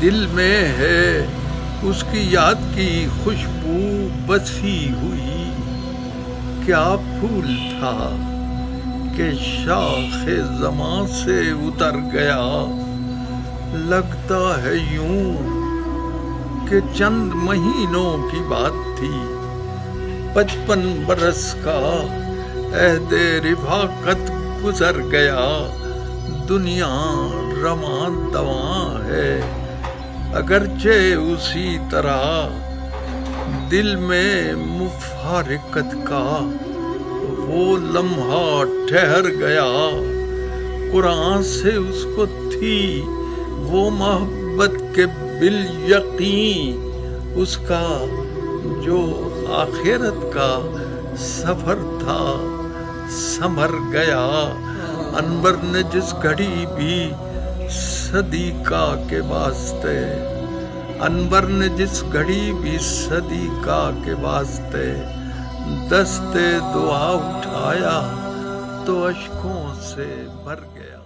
دل میں ہے اس کی یاد کی خوشبو بسی ہوئی، کیا پھول تھا کہ شاخ زماں سے اتر گیا، لگتا ہے یوں کہ چند مہینوں کی بات تھی، 55 برس کا عہد رفاقت گزر گیا، دنیا رواں دواں ہے اگرچہ اسی طرح، دل میں مفارقت کا وہ لمحہ ٹھہر گیا، قرآن سے اس کو تھی وہ محبت کے بالیقین، اس کا جو آخرت کا سفر تھا سنور گیا، انور نے جس گھڑی بھی صدیقہ کے واسطے، انور نے جس گھڑی بھی صدیقہ کے واسطے دست دعا اٹھایا تو اشکوں سے بھر گیا۔